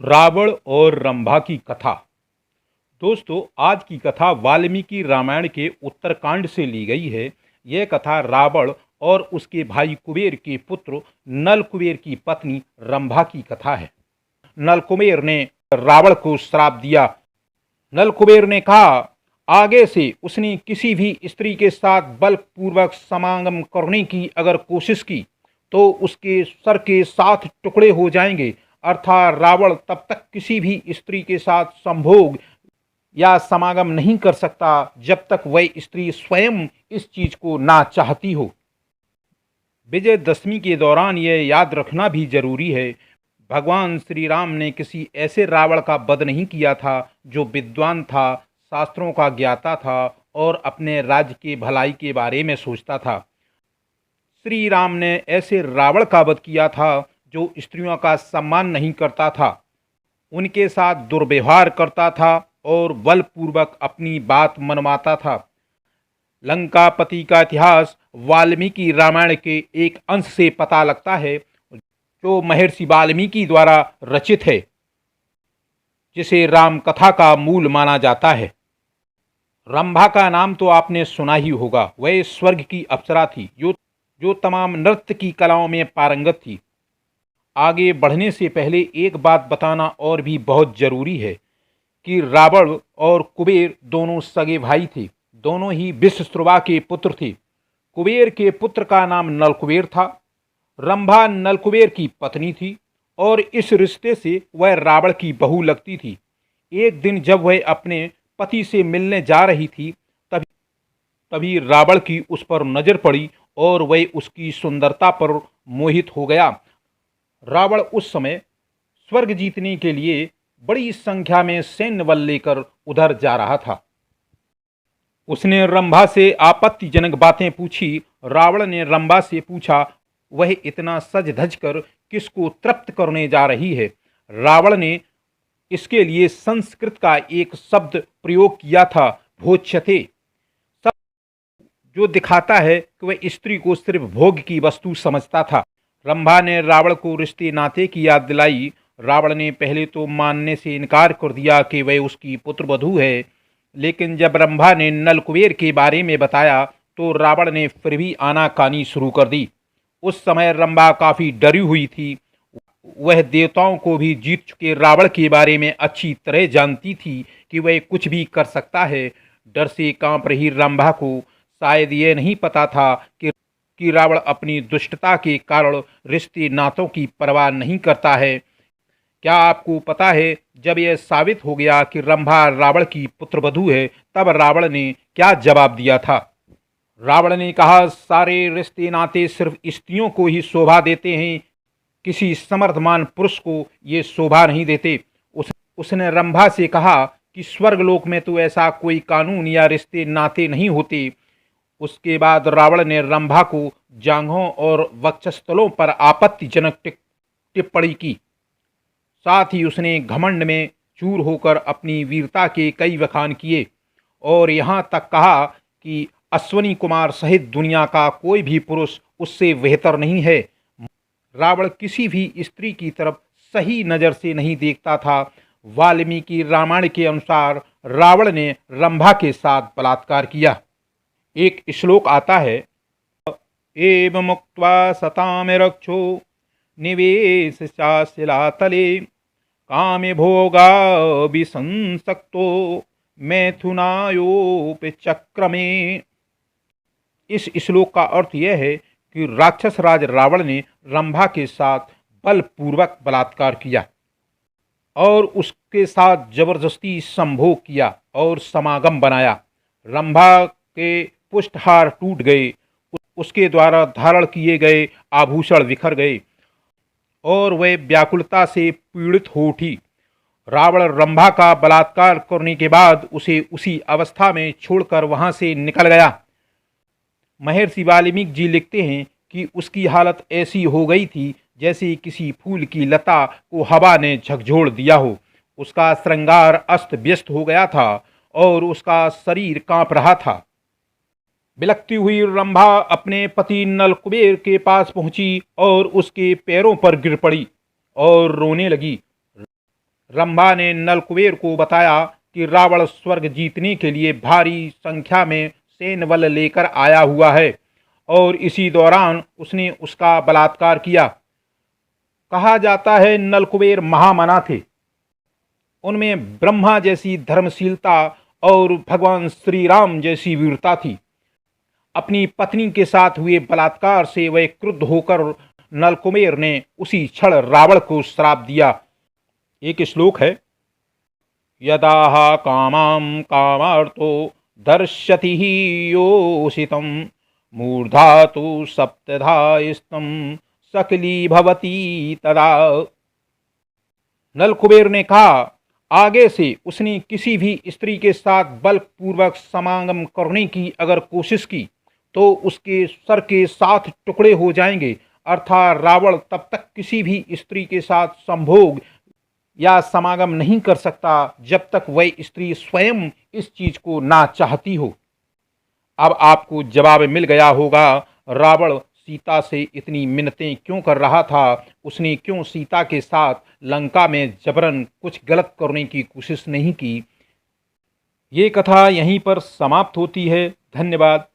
रावण और रंभा की कथा। दोस्तों, आज की कथा वाल्मीकि रामायण के उत्तरकांड से ली गई है। यह कथा रावण और उसके भाई कुबेर के पुत्र नल कुबेर की पत्नी रंभा की कथा है। नल कुबेर ने रावण को श्राप दिया। नल कुबेर ने कहा, आगे से उसने किसी भी स्त्री के साथ बलपूर्वक समागम करने की अगर कोशिश की तो उसके सर के 7 टुकड़े हो जाएंगे। अर्थात रावण तब तक किसी भी स्त्री के साथ संभोग या समागम नहीं कर सकता जब तक वह स्त्री स्वयं इस चीज को ना चाहती हो। विजयदशमी के दौरान यह याद रखना भी जरूरी है, भगवान श्री राम ने किसी ऐसे रावण का वध नहीं किया था जो विद्वान था, शास्त्रों का ज्ञाता था और अपने राज्य के भलाई के बारे में सोचता था। श्री राम ने ऐसे रावण का वध किया था जो स्त्रियों का सम्मान नहीं करता था, उनके साथ दुर्व्यवहार करता था और बलपूर्वक अपनी बात मनवाता था। लंकापति का इतिहास वाल्मीकि रामायण के एक अंश से पता लगता है जो महर्षि वाल्मीकि द्वारा रचित है, जिसे राम कथा का मूल माना जाता है। रंभा का नाम तो आपने सुना ही होगा। वह स्वर्ग की अप्सरा थी जो तमाम नृत्य की कलाओं में पारंगत थी। आगे बढ़ने से पहले एक बात बताना और भी बहुत जरूरी है कि रावण और कुबेर दोनों सगे भाई थे। दोनों ही विश्वश्रुवा के पुत्र थे। कुबेर के पुत्र का नाम नलकुबेर था। रंभा नलकुबेर की पत्नी थी और इस रिश्ते से वह रावण की बहू लगती थी। एक दिन जब वह अपने पति से मिलने जा रही थी तभी रावण की उस पर नजर पड़ी और वह उसकी सुंदरता पर मोहित हो गया। रावण उस समय स्वर्ग जीतने के लिए बड़ी संख्या में सैन्य बल लेकर उधर जा रहा था। उसने रंभा से आपत्तिजनक बातें पूछी। रावण ने रंभा से पूछा, वह इतना सज धज कर किसको तृप्त करने जा रही है। रावण ने इसके लिए संस्कृत का एक शब्द प्रयोग किया था, भोज्यते, जो दिखाता है कि वह स्त्री को सिर्फ भोग की वस्तु समझता था। रंभा ने रावण को रिश्ते नाते की याद दिलाई। रावण ने पहले तो मानने से इनकार कर दिया कि वह उसकी पुत्रवधू है, लेकिन जब रंभा ने नलकुबेर के बारे में बताया तो रावण ने फिर भी आनाकानी शुरू कर दी। उस समय रंभा काफी डरी हुई थी। वह देवताओं को भी जीत चुके रावण के बारे में अच्छी तरह जानती थी कि वह कुछ भी कर सकता है। डर से कांप रही रंभा को शायद यह नहीं पता था कि रावण अपनी दुष्टता के कारण रिश्ते नातों की परवाह नहीं करता है। क्या आपको पता है, जब यह साबित हो गया कि रंभा रावण की पुत्रवधू है तब रावण ने क्या जवाब दिया था? रावण ने कहा, सारे रिश्ते नाते सिर्फ स्त्रियों को ही शोभा देते हैं, किसी समर्थमान पुरुष को ये शोभा नहीं देते। उसने रंभा से कहा कि स्वर्गलोक में तो ऐसा कोई कानून या रिश्ते नाते नहीं होते। उसके बाद रावण ने रंभा को जांघों और वक्षस्थलों पर आपत्तिजनक टिप्पणी की। साथ ही उसने घमंड में चूर होकर अपनी वीरता के कई बखान किए और यहाँ तक कहा कि अश्वनी कुमार सहित दुनिया का कोई भी पुरुष उससे बेहतर नहीं है। रावण किसी भी स्त्री की तरफ सही नज़र से नहीं देखता था। वाल्मीकि रामायण के अनुसार रावण ने रंभा के साथ बलात्कार किया। एक श्लोक आता है, एव मुक्त्वा सताम रक्षो निवेश शिलातले कामे भोगा विसंसक्तो मैथुनायोप चक्रमे। इस श्लोक का अर्थ यह है कि राक्षस राज रावण ने रंभा के साथ बलपूर्वक बलात्कार किया और उसके साथ जबरदस्ती संभोग किया और समागम बनाया। रंभा के पुष्टहार टूट गए, उसके द्वारा धारण किए गए आभूषण बिखर गए और वह व्याकुलता से पीड़ित हो उठी। रावण रंभा का बलात्कार करने के बाद उसे उसी अवस्था में छोड़कर वहां से निकल गया। महर्षि वाल्मीकि जी लिखते हैं कि उसकी हालत ऐसी हो गई थी जैसे किसी फूल की लता को हवा ने झकझोर दिया हो। उसका श्रृंगार अस्त व्यस्त हो गया था और उसका शरीर कांप रहा था। बिलखती हुई रंभा अपने पति नलकुबेर के पास पहुंची और उसके पैरों पर गिर पड़ी और रोने लगी। रंभा ने नलकुबेर को बताया कि रावण स्वर्ग जीतने के लिए भारी संख्या में सैन्य बल लेकर आया हुआ है और इसी दौरान उसने उसका बलात्कार किया। कहा जाता है नलकुबेर महामना थे। उनमें ब्रह्मा जैसी धर्मशीलता और भगवान श्री राम जैसी वीरता थी। अपनी पत्नी के साथ हुए बलात्कार से वह क्रुद्ध होकर नलकुबेर ने उसी क्षण रावण को श्राप दिया। एक श्लोक है, यदाह कामां कामार्तो दर्शति ही योषितं मूर्धा तो सप्तधा स्तम सकली भवती तदा। नलकुबेर ने कहा, आगे से उसने किसी भी स्त्री के साथ बलपूर्वक समागम करने की अगर कोशिश की तो उसके सर के 7 टुकड़े हो जाएंगे। अर्थात रावण तब तक किसी भी स्त्री के साथ संभोग या समागम नहीं कर सकता जब तक वह स्त्री स्वयं इस चीज को ना चाहती हो। अब आपको जवाब मिल गया होगा रावण सीता से इतनी मिन्नतें क्यों कर रहा था। उसने क्यों सीता के साथ लंका में जबरन कुछ गलत करने की कोशिश नहीं की। ये कथा यहीं पर समाप्त होती है। धन्यवाद।